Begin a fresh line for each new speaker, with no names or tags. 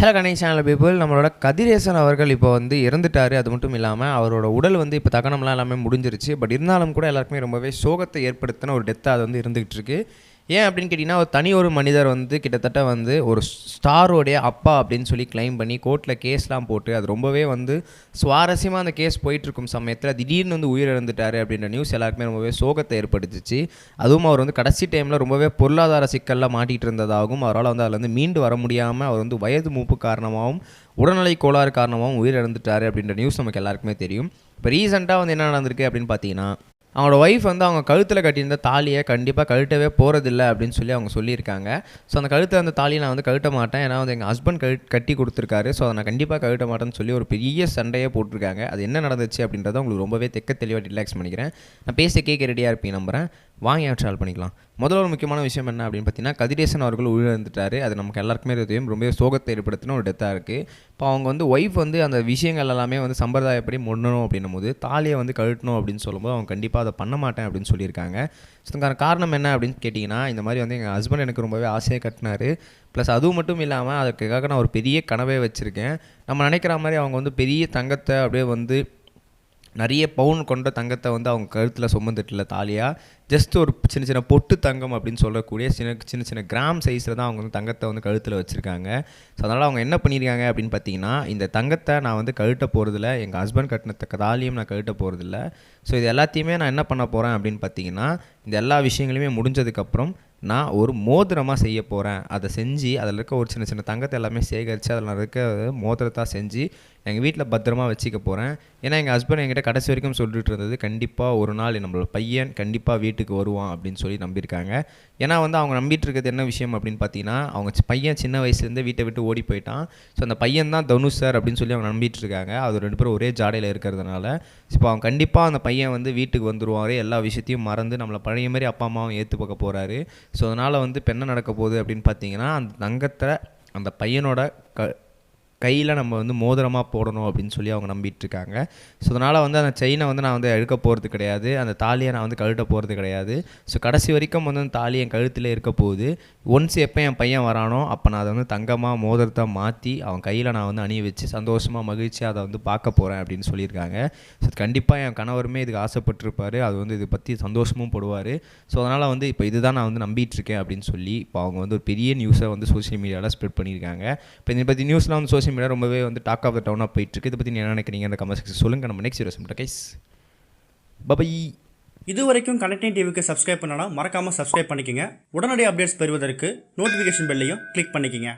Hello Ganesh channel people, நம்மளோட கதிரேசன் அவர்கள் இப்போ வந்து இறந்துட்டார். அது மட்டும் இல்லாமல் அவரோட உடல் வந்து இப்போ தகனம்லாம் எல்லாமே முடிஞ்சிருச்சு. பட் இருந்தாலும் கூட எல்லாருக்குமே ரொம்பவே சோகத்தை ஏற்படுத்தின ஒரு டெத்தாக அது வந்து இருந்துகிட்டு இருக்கு. ஏன் அப்படின்னு கேட்டிங்கன்னா, ஒரு மனிதர் வந்து கிட்டத்தட்ட வந்து ஒரு ஸ்டாரோடைய அப்பா அப்படின்னு சொல்லி கிளைம் பண்ணி கோர்ட்டில் கேஸ்லாம் போட்டு அது ரொம்பவே வந்து சுவாரஸ்யமாக அந்த கேஸ் போயிட்டுருக்கும் சமயத்தில் திடீர்னு வந்து உயிரிழந்துட்டார் அப்படின்ற நியூஸ் எல்லாருக்குமே ரொம்பவே சோகத்தை ஏற்படுத்துச்சு. அதுவும் அவர் வந்து கடைசி டைமில் ரொம்பவே பொருளாதார சிக்கலில் மாட்டிகிட்டு இருந்ததாகவும் அவரால் வந்து அதில் வந்து மீண்டு வர முடியாமல் அவர் வந்து வயது மூப்பு காரணமாகவும் உடல்நிலை கோளாறு காரணமாகவும் உயிரிழந்துட்டார் அப்படின்ற நியூஸ் நமக்கு எல்லாருக்குமே தெரியும். இப்போ ரீசெண்டாக வந்து என்ன நடந்திருக்கு அப்படின்னு பார்த்தீங்கன்னா, அவங்களோட ஒய்ஃப் வந்து அவங்க கழுத்தில் கட்டியிருந்த தாலியை கண்டிப்பாக கழட்டவே போகிறதில்ல அப்படின்னு சொல்லி அவங்க சொல்லியிருக்காங்க. ஸோ அந்த கழுத்தில் அந்த தாலியை நான் வந்து கழட்ட மாட்டேன், ஏன்னா வந்து எங்கள் ஹஸ்பண்ட் கட்டி கொடுத்துருக்காரு, ஸோ அதை நான் கண்டிப்பாக கழட்ட மாட்டேன்னு சொல்லி ஒரு பெரிய சண்டையே போட்டிருக்காங்க. அது என்ன நடந்துச்சு அப்படின்றத உங்களுக்கு ரொம்பவே தெளிவாக ரிலாக்ஸ் பண்ணிக்கிறேன். நான் பேச கேட்க ரெடியாக இருப்பீங்க நம்புகிறேன். வாங்க ட்ராவல் பண்ணிக்கலாம். முதல்ல ஒரு முக்கியமான விஷயம் என்ன அப்படின்னு பார்த்தீங்கன்னா, கதிரேசன் அவர்கள் உயிரிழந்துட்டார். அது நமக்கு எல்லாருக்குமே தெரியும், ரொம்பவே சோகத்தை ஏற்படுத்தின ஒரு டெத்தாக இருக்குது. இப்போ அவங்க வந்து ஒய்ஃப் வந்து அந்த விஷயங்கள் எல்லாமே வந்து சம்பிரதாயப்படி முன்னணும் அப்படின்னும் போது தாலியை வந்து கழட்டணும் அப்படின்னு சொல்லும்போது அவங்க கண்டிப்பாக அதை பண்ண மாட்டேன் அப்படின்னு சொல்லியிருக்காங்க. ஸோ அதுக்கான காரணம் என்ன அப்படின்னு கேட்டிங்கன்னா, இந்த மாதிரி வந்து எங்கள் ஹஸ்பண்ட் எனக்கு ரொம்பவே ஆசையாக கட்டினார். ப்ளஸ் அதுவும் மட்டும் இல்லாமல் அதுக்காக நான் ஒரு பெரிய கனவே வச்சுருக்கேன். நம்ம நினைக்கிற மாதிரி அவங்க வந்து பெரிய தங்கத்தை அப்படியே வந்து நிறைய பவுன் கொண்ட தங்கத்தை வந்து அவங்க கழுத்தில் சுமந்துட்டுல தாலியாக ஜஸ்ட் ஒரு சின்ன சின்ன பொட்டு தங்கம் அப்படின்னு சொல்லக்கூடிய சின்ன சின்ன கிராம் சைஸில் தான் அவங்க வந்து தங்கத்தை வந்து கழுத்தில் வச்சுருக்காங்க. ஸோ அதனால் அவங்க என்ன பண்ணியிருக்காங்க அப்படின்னு பார்த்தீங்கன்னா, இந்த தங்கத்தை நான் வந்து கழட்ட போகிறதில்ல, எங்கள் ஹஸ்பண்ட் கட்டின தாலியும் நான் கழட்ட போகிறதில்ல. ஸோ இது எல்லாத்தையுமே நான் என்ன பண்ண போகிறேன் அப்படின்னு பார்த்தீங்கன்னா, இந்த எல்லா விஷயங்களையுமே முடிஞ்சதுக்கப்புறம் நான் ஒரு மோதிரமாக செய்ய போகிறேன். அதை செஞ்சு அதில் இருக்க ஒரு சின்ன சின்ன தங்கத்தை எல்லாமே சேகரித்து அதில் இருக்க மோதிரத்தாக செஞ்சு எங்கள் வீட்டில் பத்திரமா வச்சுக்க போகிறேன். ஏன்னா எங்கள் ஹஸ்பண்ட் என்கிட்ட கடைசி வரைக்கும் சொல்லிட்டு இருந்தது, கண்டிப்பாக ஒரு நாள் நம்மளோட பையன் கண்டிப்பாக வீட்டுக்கு வருவான் அப்படின்னு சொல்லி நம்பியிருக்காங்க. ஏன்னா வந்து அவங்க நம்பிட்டு இருக்கிறது என்ன விஷயம் அப்படின்னு பார்த்தீங்கன்னா, அவங்க பையன் சின்ன வயசுலேருந்தே வீட்டை விட்டு ஓடி போயிட்டான். ஸோ அந்த பையன் தான் தனுஷ் சார் அப்படின்னு சொல்லி அவங்க நம்பிட்டு இருக்காங்க. அது 2 பேரும் ஒரே ஜாடையில் இருக்கிறதுனால இப்போ அவங்க கண்டிப்பாக அந்த பையன் வந்து வீட்டுக்கு வந்துடுவார். எல்லா விஷயத்தையும் மறந்து நம்மளை பழைய மாதிரி அப்பா அம்மாவும் ஏற்று பார்க்க போகிறாரு. ஸோ அதனால் வந்து இப்போ என்ன நடக்க போகுது அப்படின்னு பார்த்தீங்கன்னா, அந்த தங்கத்தை அந்த பையனோட கையில் நம்ம வந்து மோதிரமாக போடணும் அப்படின்னு சொல்லி அவங்க நம்பிட்டுருக்காங்க. ஸோ அதனால் வந்து அந்த செயினை வந்து நான் வந்து எடுக்க போகிறது கிடையாது, அந்த தாலியை நான் வந்து கழட்ட போகிறது கிடையாது. ஸோ கடைசி வரைக்கும் வந்து அந்த தாலி என் கழுத்தில் இருக்க போகுது. ஒன்ஸ் எப்போ என் பையன் வரானோ அப்போ நான் அதை வந்து தங்கமாக மோதிரத்தை மாற்றி அவன் கையில் நான் வந்து அணிய வச்சு சந்தோஷமாக மகிழ்ச்சியாக அதை வந்து பார்க்க போகிறேன் அப்படின்னு சொல்லியிருக்காங்க. ஸோ கண்டிப்பாக என் கணவருமே இதுக்கு ஆசைப்பட்டிருப்பார். அது வந்து இதை பற்றி சந்தோஷமும் படுவார். ஸோ அதனால் வந்து இப்போ இதுதான் நான் வந்து நம்பிட்டுருக்கேன் அப்படின்னு சொல்லி இப்போ அவங்க வந்து ஒரு பெரிய நியூஸை வந்து சோஷியல் மீடியாவில் ஸ்ப்ரெட் பண்ணியிருக்காங்க. இப்போ இதை பற்றி நியூஸ்லாம் வந்து சோஷியல் மீடியா ரொம்பவே வந்து டாக் ஆஃப் த டவுனாக போயிட்டுருக்கு. இதை பற்றி என்ன நினைக்கிறீங்க அந்த கமெண்ட் செக்ஷன் சொல்லுங்கள். நம்ம நெக்ஸ்ட் வீடியோ கைஸ் பை.
இது வரைக்கும் கனெக்டிங் டிவிக்கு சப்ஸ்கிரைப் பண்ணனா மறக்காமல் சப்ஸ்கிரைப் பண்ணிக்கங்க. உடனடி அப்டேட்ஸ் பெறுவதற்கு நோட்டிஃபிகேஷன் பெல்லையும் கிளிக் பண்ணிக்கங்க.